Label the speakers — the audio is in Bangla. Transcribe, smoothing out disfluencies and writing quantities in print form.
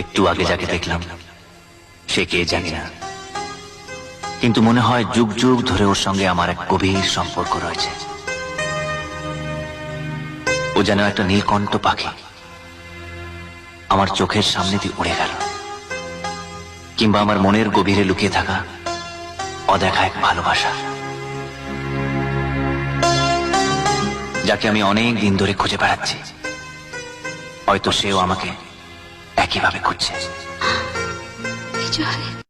Speaker 1: একটু আগে যাকে দেখলাম সে কে জানি না, কিন্তু মনে হয় যুগ যুগ ধরে ওর সঙ্গে আমার এক গভীর সম্পর্ক রয়েছে। ও যেন একটা নীলকণ্ঠ পাখি, আমার চোখের সামনে দিয়ে উড়ে গেল, কিংবা আমার মনের গভীরে লুকিয়ে থাকা অদেখা এক ভালোবাসা, যাকে আমি অনেক দিন ধরে খুঁজে বেড়াচ্ছি। হয়তো সেও আমাকে একইভাবে খুঁজছে।
Speaker 2: বিজয়।